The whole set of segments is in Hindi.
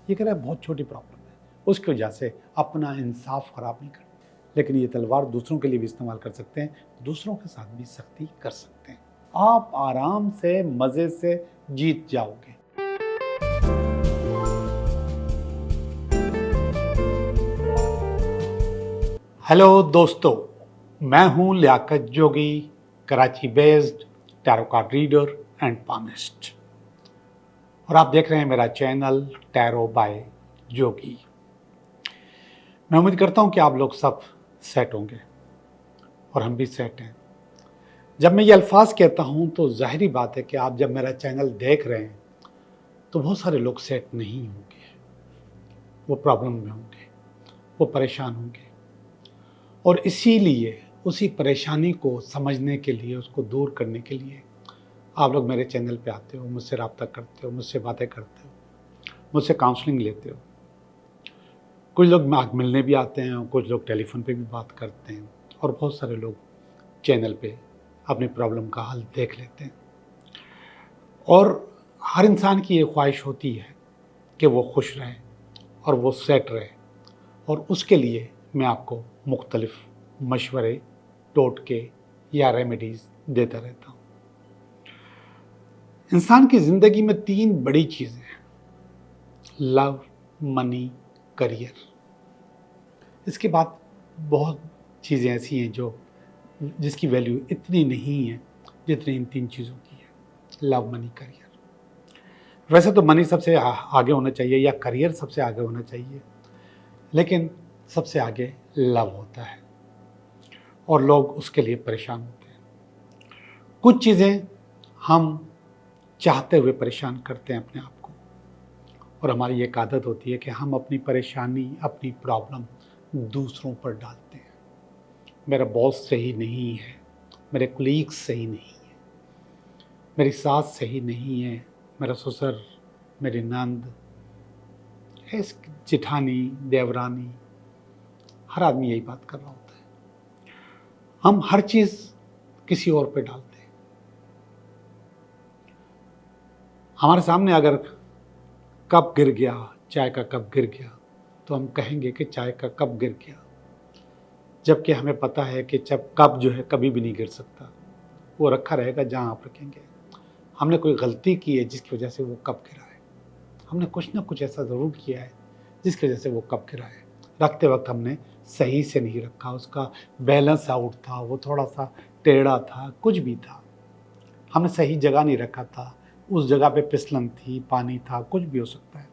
ये कह रहा है बहुत छोटी प्रॉब्लम है, उसकी वजह से अपना इंसाफ खराब नहीं करते। लेकिन ये तलवार दूसरों के लिए भी इस्तेमाल कर सकते हैं, दूसरों के साथ भी सख्ती कर सकते हैं। आप आराम से मज़े से जीत जाओगे। हेलो दोस्तों, मैं हूं Liaquat Jogi, Karachi based tarot card reader and palmist, और आप देख रहे हैं मेरा चैनल टैरो बाय जोगी। मैं उम्मीद करता हूं कि आप लोग सब सेट होंगे और हम भी सेट हैं। जब मैं ये अल्फाज कहता हूं तो जाहिर बात है कि आप जब मेरा चैनल देख रहे हैं तो बहुत सारे लोग सेट नहीं होंगे, वो प्रॉब्लम में होंगे, वो परेशान होंगे, और इसीलिए उसी परेशानी को समझने के लिए, उसको दूर करने के लिए आप लोग मेरे चैनल पे आते हो, मुझसे रब्ता करते हो, मुझसे बातें करते हो, मुझसे काउंसलिंग लेते हो। कुछ लोग मिलने भी आते हैं, कुछ लोग टेलीफोन पे भी बात करते हैं, और बहुत सारे लोग चैनल पे अपनी प्रॉब्लम का हल देख लेते हैं। और हर इंसान की ये ख्वाहिश होती है कि वो खुश रहे और वो सेट रहे, और उसके लिए मैं आपको मुख्तलिफ मशवरे, टोटके या रेमेडीज़ देता रहता हूँ। इंसान की ज़िंदगी में 3 बड़ी चीज़ें हैं: लव, मनी, करियर। इसके बाद बहुत चीज़ें ऐसी हैं जिसकी वैल्यू इतनी नहीं है जितनी इन 3 चीज़ों की है: लव, मनी, करियर। वैसे तो मनी सबसे आगे होना चाहिए या करियर सबसे आगे होना चाहिए, लेकिन सबसे आगे लव होता है और लोग उसके लिए परेशान होते हैं। कुछ चीज़ें हम चाहते हुए परेशान करते हैं अपने आप को, और हमारी एक आदत होती है कि हम अपनी परेशानी, अपनी प्रॉब्लम दूसरों पर डालते हैं। मेरा बॉस सही नहीं है, मेरे कुलीग्स सही नहीं है, मेरी सास सही नहीं है, मेरा ससुर, मेरी नंद, जिठानी, देवरानी, हर आदमी यही बात कर रहा होता है। हम हर चीज़ किसी और पे डालते हैं। हमारे सामने अगर कप गिर गया, चाय का कप गिर गया, तो हम कहेंगे कि चाय का कप गिर गया, जबकि हमें पता है कि जब कप जो है कभी भी नहीं गिर सकता, वो रखा रहेगा जहाँ आप रखेंगे। हमने कोई गलती की है जिसकी वजह से वो कप गिरा है, हमने कुछ ना कुछ ऐसा ज़रूर किया है जिसकी वजह से वो कप गिरा है। रखते वक्त हमने सही से नहीं रखा, उसका बैलेंस आउट था, वो थोड़ा सा टेढ़ा था, कुछ भी था, हमने सही जगह नहीं रखा था, उस जगह पे फिसलन थी, पानी था, कुछ भी हो सकता है।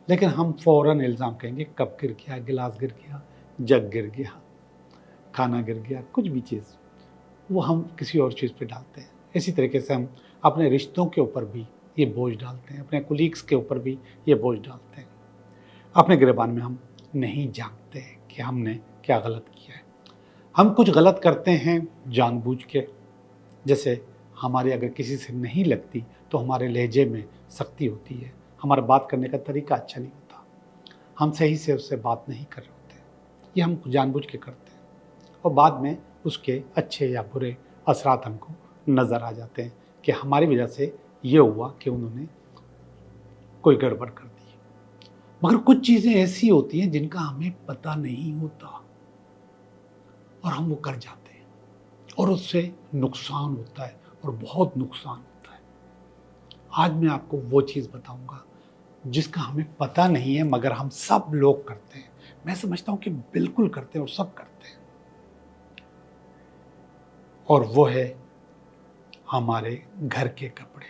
लेकिन हम फ़ौरन इल्ज़ाम कहेंगे कप गिर गया, गिलास गिर गया, जग गिर गया, खाना गिर गया, कुछ भी चीज़, वो हम किसी और चीज़ पे डालते हैं। इसी तरीके से हम अपने रिश्तों के ऊपर भी ये बोझ डालते हैं, अपने कुलीग्स के ऊपर भी ये बोझ डालते हैं। अपने गिरबान में हम नहीं जानते कि हमने क्या गलत किया है। हम कुछ गलत करते हैं जानबूझ के, जैसे हमारी अगर किसी से नहीं लगती तो हमारे लहजे में सख्ती होती है, हमारा बात करने का तरीका अच्छा नहीं होता, हम सही से उससे बात नहीं कर रहे होते, ये हम जानबूझ के करते हैं, और बाद में उसके अच्छे या बुरे असरात हमको नज़र आ जाते हैं कि हमारी वजह से ये हुआ कि उन्होंने कोई गड़बड़ कर दी। मगर कुछ चीज़ें ऐसी होती हैं जिनका हमें पता नहीं होता और हम वो कर जाते हैं, और उससे नुकसान होता है, और बहुत नुकसान होता है। आज मैं आपको वो चीज़ बताऊंगा जिसका हमें पता नहीं है मगर हम सब लोग करते हैं। मैं समझता हूँ कि बिल्कुल करते हैं और सब करते हैं, और वो है हमारे घर के कपड़े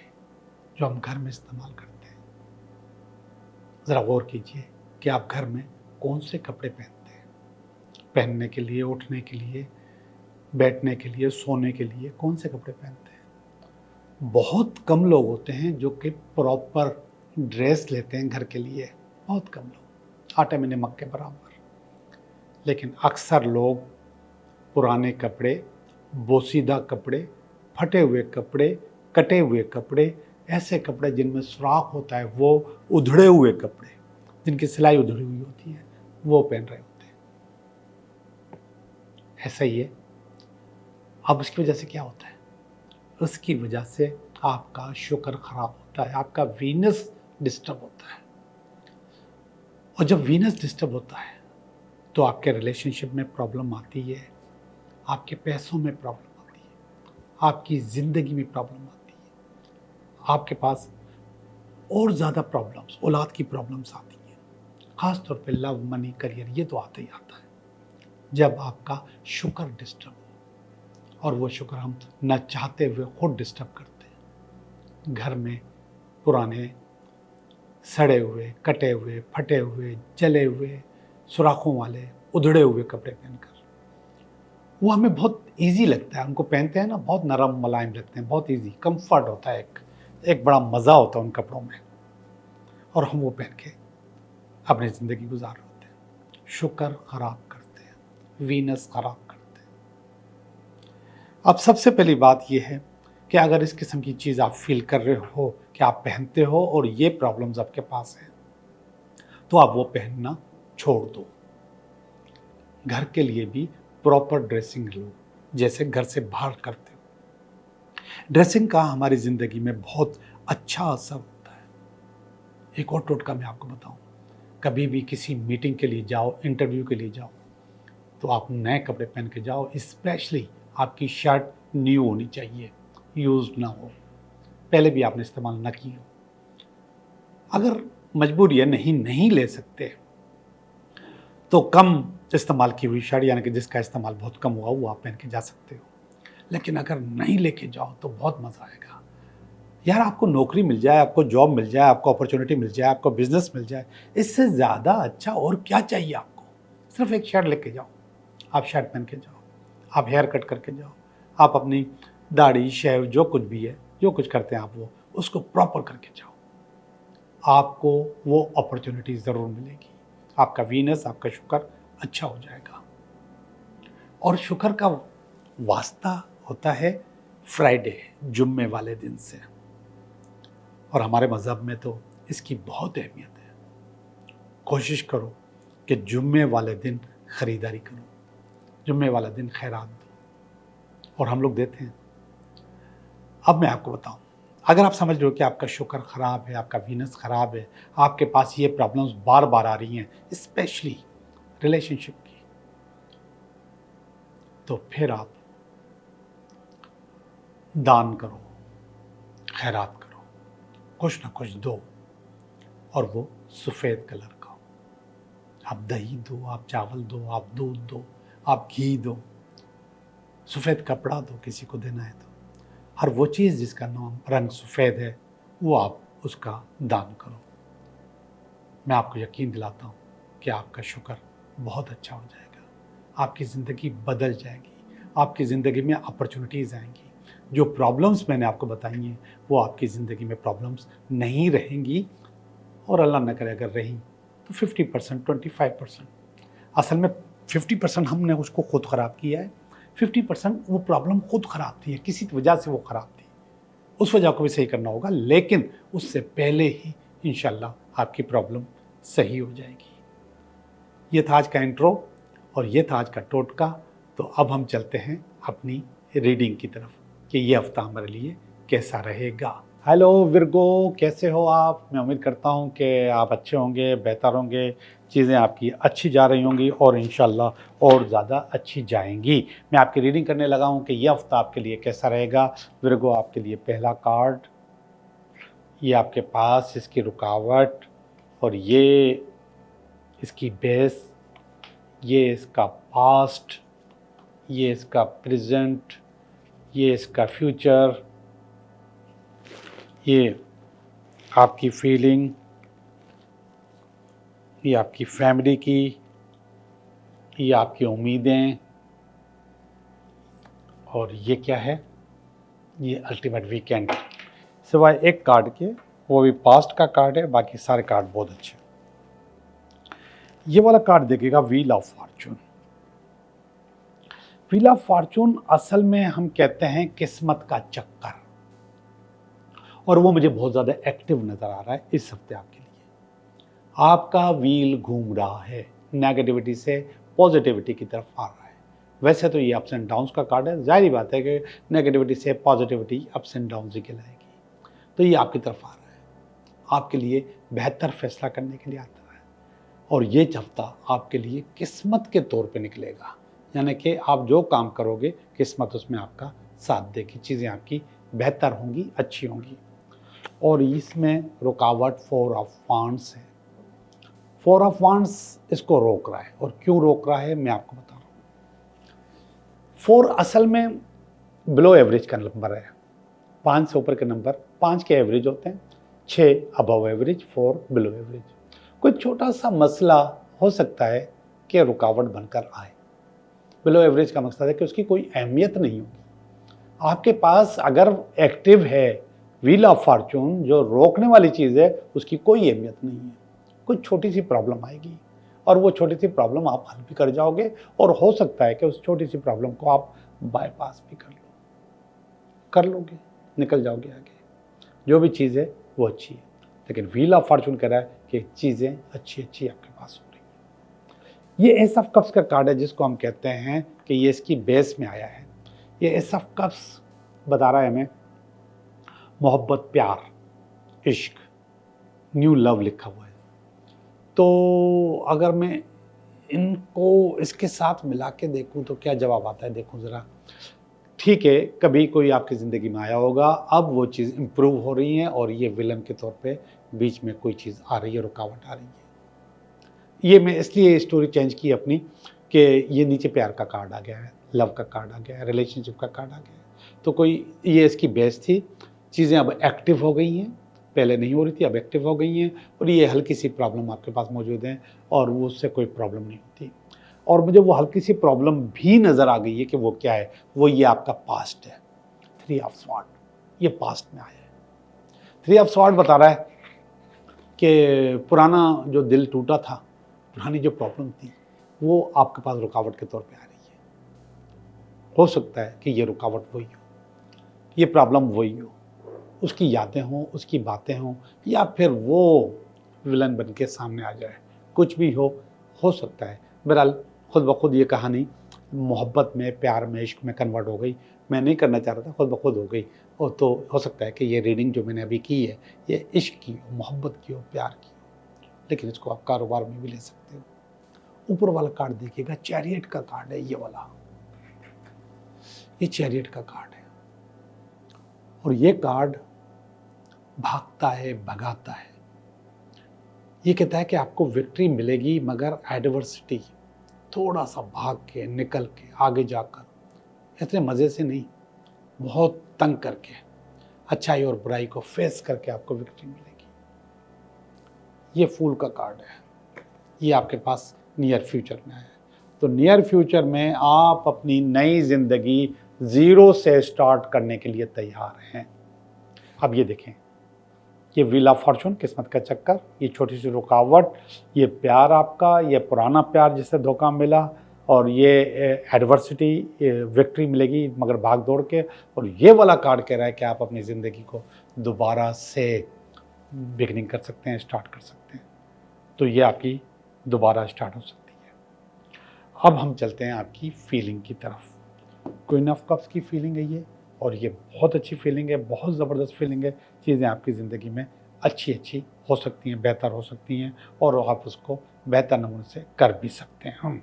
जो हम घर में इस्तेमाल करते हैं। ज़रा गौर कीजिए कि आप घर में कौन से कपड़े पहनते हैं। पहनने के लिए, उठने के लिए, बैठने के लिए, सोने के लिए कौन से कपड़े पहनते हैं। बहुत कम लोग होते हैं जो कि प्रॉपर ड्रेस लेते हैं घर के लिए, बहुत कम लोग, आटे में नमक के बराबर। लेकिन अक्सर लोग पुराने कपड़े, बोसीदा कपड़े, फटे हुए कपड़े, कटे हुए कपड़े, ऐसे कपड़े जिनमें सुराख होता है, वो उधड़े हुए कपड़े जिनकी सिलाई उधड़ी हुई होती है, वो पहन रहे होते हैं। ऐसा ही है। अब उसकी वजह से क्या होता है? उसकी वजह से आपका शुक्र खराब होता है, आपका वीनस डिस्टर्ब होता है। और जब वीनस डिस्टर्ब होता है तो आपके रिलेशनशिप में प्रॉब्लम आती है, आपके पैसों में प्रॉब्लम आती है, आपकी ज़िंदगी में प्रॉब्लम आती है, आपके पास और ज़्यादा प्रॉब्लम्स, औलाद की प्रॉब्लम्स आती हैं। ख़ास तौर पे लव, मनी, करियर, ये तो आता ही आता है जब आपका शुक्र डिस्टर्ब हो, और वो शुक्र हम न चाहते हुए खुद डिस्टर्ब करते हैं। घर में पुराने सड़े हुए, कटे हुए, फटे हुए, जले हुए, सुराखों वाले, उधड़े हुए कपड़े पहनकर, वो हमें बहुत ईजी लगता है, उनको पहनते हैं ना, बहुत नरम मुलायम लगते हैं, बहुत ईजी, कंफर्ट होता है, एक बड़ा मज़ा होता है उन कपड़ों में, और हम वो पहन के अपनी ज़िंदगी गुजार रहे होते हैं। शुक्र खराब करते हैं, वीनस खराब करते हैं। अब सबसे पहली बात यह है कि अगर इस किस्म की चीज़ आप फील कर रहे हो कि आप पहनते हो और ये प्रॉब्लम्स आपके पास हैं, तो आप वो पहनना छोड़ दो। घर के लिए भी प्रॉपर ड्रेसिंग लो, जैसे घर से बाहर करते हो। ड्रेसिंग का हमारी ज़िंदगी में बहुत अच्छा असर होता है। एक और टोटका मैं आपको बताऊं, कभी भी किसी मीटिंग के लिए जाओ, इंटरव्यू के लिए जाओ, तो आप नए कपड़े पहन के जाओ। स्पेशली आपकी शर्ट न्यू होनी चाहिए, यूज ना हो, पहले भी आपने इस्तेमाल ना की हो। अगर मजबूरी है, नहीं ले सकते, तो कम इस्तेमाल की हुई शर्ट, यानी कि जिसका इस्तेमाल बहुत कम हुआ, वो आप पहन के जा सकते हो। लेकिन अगर नहीं लेके जाओ तो बहुत मज़ा आएगा। यार, आपको नौकरी मिल जाए, आपको जॉब मिल जाए, आपको अपॉर्चुनिटी मिल जाए, आपको बिजनेस मिल जाए, इससे ज़्यादा अच्छा और क्या चाहिए आपको? सिर्फ एक शर्ट लेके जाओ, आप शर्ट पहन के जाओ, आप हेयर कट करके जाओ, आप अपनी दाढ़ी शेव जो कुछ भी है, जो कुछ करते हैं आप, वो उसको प्रॉपर करके जाओ। आपको वो अपॉर्चुनिटी ज़रूर मिलेगी, आपका वीनस, आपका शुक्र अच्छा हो जाएगा। और शुक्र का वास्ता होता है फ्राइडे, जुम्मे वाले दिन से, और हमारे मज़हब में तो इसकी बहुत अहमियत है। कोशिश करो कि जुम्मे वाले दिन ख़रीदारी करो, जुम्मे वाला दिन खैरात दो, और हम लोग देते हैं। अब मैं आपको बताऊं, अगर आप समझ रहे हो कि आपका शुक्र ख़राब है, आपका वीनस ख़राब है, आपके पास ये प्रॉब्लम्स बार बार आ रही हैं, स्पेशली रिलेशनशिप की, तो फिर आप दान करो, खैरात करो, कुछ ना कुछ दो, और वो सफ़ेद कलर का हो। आप दही दो, आप चावल दो, आप दूध दो, आप घी दो, सफ़ेद कपड़ा दो, किसी को देना है तो। हर वो चीज़ जिसका नाम रंग सफ़ेद है, वो आप उसका दान करो। मैं आपको यकीन दिलाता हूँ कि आपका शुक्र बहुत अच्छा हो जाएगा, आपकी ज़िंदगी बदल जाएगी, आपकी ज़िंदगी में अपॉर्चुनिटीज़ आएंगी। जो प्रॉब्लम्स मैंने आपको बताई हैं, वो आपकी ज़िंदगी में प्रॉब्लम्स नहीं रहेंगी, और अल्लाह न करे अगर रही तो 50%, 25%। असल में 50% हमने उसको खुद ख़राब किया है, 50% वो प्रॉब्लम खुद ख़राब थी, किसी वजह से वो ख़राब थी, उस वजह को भी सही करना होगा, लेकिन उससे पहले ही इंशाल्लाह आपकी प्रॉब्लम सही हो जाएगी। ये था आज का इंट्रो, और ये था आज का टोटका। तो अब हम चलते हैं अपनी रीडिंग की तरफ कि ये हफ्ता हमारे लिए कैसा रहेगा। हेलो विर्गो, कैसे हो आप? मैं उम्मीद करता हूँ कि आप अच्छे होंगे, बेहतर होंगे, चीज़ें आपकी अच्छी जा रही होंगी, और इंशाल्लाह और ज़्यादा अच्छी जाएंगी। मैं आपकी रीडिंग करने लगा हूँ कि यह हफ्ता आपके लिए कैसा रहेगा। विर्गो, आपके लिए पहला कार्ड, ये आपके पास इसकी रुकावट, और ये इसकी बेस, ये इसका पास्ट, ये इसका प्रेजेंट, ये इसका फ्यूचर, ये आपकी फीलिंग, ये आपकी फैमिली की, ये आपकी उम्मीदें, और ये क्या है, ये अल्टीमेट वीकेंड। सिवाय एक कार्ड के, वो भी पास्ट का कार्ड है, बाकी सारे कार्ड बहुत अच्छे। ये वाला कार्ड देखिएगा, wheel of Fortune. Wheel of Fortune असल में हम कहते हैं किस्मत का चक्कर, और वो मुझे बहुत ज़्यादा एक्टिव नज़र आ रहा है इस हफ्ते आपके लिए। आपका व्हील घूम रहा है, नेगेटिविटी से पॉजिटिविटी की तरफ आ रहा है। वैसे तो ये अप्स एंड डाउन्स का कार्ड है, जाहिर बात है कि नेगेटिविटी से पॉजिटिविटी अप्स एंड डाउन्स ही कहलाएगी। तो ये आपकी तरफ आ रहा है, आपके लिए बेहतर फैसला करने के लिए आता है। और ये हफ्ता आपके लिए किस्मत के तौर पे निकलेगा, यानी कि आप जो काम करोगे किस्मत उसमें आपका साथ देगी, चीज़ें आपकी बेहतर होंगी, अच्छी होंगी। और इसमें रुकावट 4 ऑफ वांड्स है। 4 ऑफ वांड्स इसको रोक रहा है, और क्यों रोक रहा है मैं आपको बता रहा हूँ। 4 असल में बिलो एवरेज का नंबर है। 5 से ऊपर के नंबर 5 के एवरेज होते हैं, 6 अबव एवरेज, 4 बिलो एवरेज। कोई छोटा सा मसला हो सकता है कि रुकावट बनकर आए। बिलो एवरेज का मकसद है कि उसकी कोई अहमियत नहीं होगी। आपके पास अगर एक्टिव है व्हील ऑफ फॉर्चून, जो रोकने वाली चीज़ है, उसकी कोई अहमियत नहीं है। कुछ छोटी सी प्रॉब्लम आएगी और वो छोटी सी प्रॉब्लम आप हल भी कर जाओगे, और हो सकता है कि उस छोटी सी प्रॉब्लम को आप बाईपास भी कर लोगे, निकल जाओगे आगे। जो भी चीज़ है वो अच्छी है, लेकिन व्हील ऑफ फॉर्चून कह रहा है कि चीज़ें अच्छी अच्छी आपके पास हो रही हैं। ये एस ऑफ कप्स का कार्ड है, जिसको हम कहते हैं कि ये इसकी बेस में आया है। ये एस ऑफ कप्स बता रहा है हमें मोहब्बत, प्यार, इश्क, न्यू लव लिखा हुआ है। तो अगर मैं इनको इसके साथ मिला के देखूं तो क्या जवाब आता है, देखूं ज़रा। ठीक है, कभी कोई आपकी ज़िंदगी में आया होगा, अब वो चीज़ इम्प्रूव हो रही है, और ये विलन के तौर पे बीच में कोई चीज़ आ रही है, रुकावट आ रही है। ये मैं इसलिए स्टोरी चेंज की अपनी कि ये नीचे प्यार का कार्ड आ गया है, लव का कार्ड आ गया है, रिलेशनशिप का कार्ड आ गया है। तो कोई ये इसकी बेस थी, चीज़ें अब एक्टिव हो गई हैं, पहले नहीं हो रही थी, अब एक्टिव हो गई हैं, और ये हल्की सी प्रॉब्लम आपके पास मौजूद है, और वो उससे कोई प्रॉब्लम नहीं होती। और मुझे वो हल्की सी प्रॉब्लम भी नज़र आ गई है कि वो क्या है, वो ये आपका पास्ट है। 3 ऑफ स्वॉर्ड, ये पास्ट में आया है। 3 ऑफ स्वॉर्ड बता रहा है कि पुराना जो दिल टूटा था, पुरानी जो प्रॉब्लम थी, वो आपके पास रुकावट के तौर पे आ रही है। हो सकता है कि ये रुकावट वही हो, ये प्रॉब्लम वही हो, उसकी यादें हों, उसकी बातें हों, या फिर वो विलन बन के सामने आ जाए, कुछ भी हो सकता है। बहरहाल खुद ब खुद ये कहानी मोहब्बत में, प्यार में, इश्क में कन्वर्ट हो गई। मैं नहीं करना चाह रहा था, खुद ब खुद हो गई। और तो हो सकता है कि ये रीडिंग जो मैंने अभी की है, ये इश्क की हो, मोहब्बत की हो, प्यार की हो, लेकिन इसको आप कारोबार में भी ले सकते हो। ऊपर वाला कार्ड देखिएगा, चैरियट का कार्ड है ये वाला, ये चैरियट का कार्ड है। और ये कार्ड भागता है, भगाता है। ये कहता है कि आपको विक्ट्री मिलेगी, मगर एडवर्सिटी, थोड़ा सा भाग के, निकल के, आगे जाकर, इतने मज़े से नहीं, बहुत तंग करके, अच्छाई और बुराई को फेस करके आपको विक्ट्री मिलेगी। ये फूल का कार्ड है, ये आपके पास नियर फ्यूचर में है। तो नियर फ्यूचर में आप अपनी नई ज़िंदगी ज़ीरो से स्टार्ट करने के लिए तैयार हैं। अब ये देखें, ये व्हील ऑफ फॉर्चून, किस्मत का चक्कर, ये छोटी सी रुकावट, ये प्यार आपका, ये पुराना प्यार जिससे धोखा मिला, और ये एडवर्सिटी, विक्ट्री मिलेगी मगर भाग दौड़ के। और ये वाला कार्ड कह रहा है कि आप अपनी ज़िंदगी को दोबारा से बिगनिंग कर सकते हैं, स्टार्ट कर सकते हैं। तो ये आपकी दोबारा स्टार्ट हो सकती है। अब हम चलते हैं आपकी फीलिंग की तरफ। क्वीन ऑफ कप्स की फीलिंग है ये, और ये बहुत अच्छी फीलिंग है, बहुत ज़बरदस्त फीलिंग है। चीज़ें आपकी ज़िंदगी में अच्छी अच्छी हो सकती हैं, बेहतर हो सकती हैं, और आप उसको बेहतर नमूने से कर भी सकते हैं।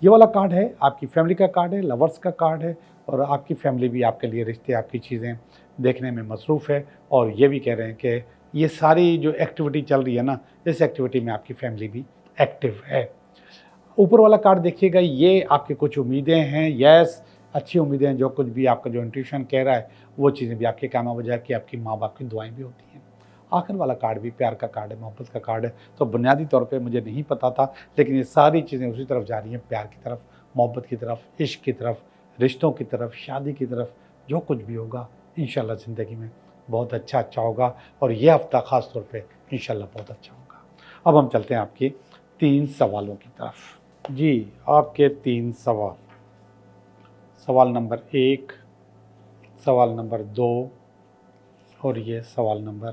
ये वाला कार्ड है आपकी फैमिली का कार्ड है, लवर्स का कार्ड है, और आपकी फैमिली भी आपके लिए, रिश्ते, आपकी चीज़ें देखने में मसरूफ़ है। और ये भी कह रहे हैं कि ये सारी जो एक्टिविटी चल रही है ना, इस एक्टिविटी में आपकी फैमिली भी एक्टिव है। ऊपर वाला कार्ड देखिएगा, ये आपकी कुछ उम्मीदें हैं, यस, अच्छी उम्मीदें हैं। जो कुछ भी आपका जो इंट्यूशन कह रहा है, वो चीज़ें भी आपके काम आ जाए, कि आपकी माँ बाप की दुआएं भी होती हैं। आखिर वाला कार्ड भी प्यार का कार्ड है, मोहब्बत का कार्ड है। तो बुनियादी तौर पे मुझे नहीं पता था, लेकिन ये सारी चीज़ें उसी तरफ जा रही हैं, प्यार की तरफ, मोहब्बत की तरफ, इश्क की तरफ, रिश्तों की तरफ, शादी की तरफ। जो कुछ भी होगा इंशाल्लाह ज़िंदगी में बहुत अच्छा होगा, और ये हफ्ता ख़ास तौर पे इंशाल्लाह बहुत अच्छा होगा। अब हम चलते हैं आपके 3 सवालों की तरफ। जी, आपके 3 सवाल। सवाल नंबर 1, सवाल नंबर 2, और ये सवाल नंबर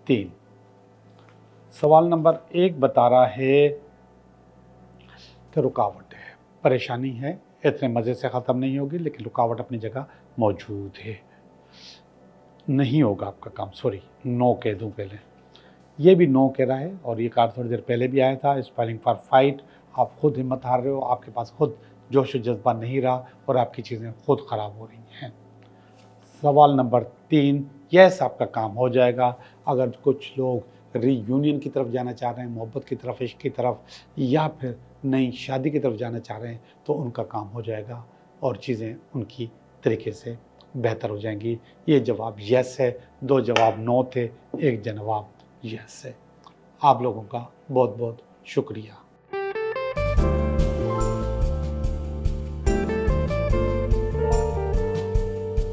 3। सवाल नंबर 1 बता रहा है कि रुकावट है, परेशानी है, इतने मज़े से ख़त्म नहीं होगी, लेकिन रुकावट अपनी जगह मौजूद है, नहीं होगा आपका काम। सॉरी, नो कह दूँ पहले, ये भी नो कह रहा है और ये कार्ड थोड़ी देर पहले भी आया था, स्पेलिंग फॉर फाइट। आप खुद हिम्मत हार रहे हो, आपके पास खुद जोश और जज्बा नहीं रहा और आपकी चीज़ें खुद ख़राब हो रही हैं। सवाल नंबर 3, यस आपका काम हो जाएगा। अगर कुछ लोग रीयूनियन की तरफ जाना चाह रहे हैं, मोहब्बत की तरफ, इश्क की तरफ, या फिर नई शादी की तरफ जाना चाह रहे हैं, तो उनका काम हो जाएगा और चीज़ें उनकी तरीके से बेहतर हो जाएंगी। ये जवाब यस है, 2 जवाब नो थे, 1 जवाब यस है। आप लोगों का बहुत बहुत शुक्रिया।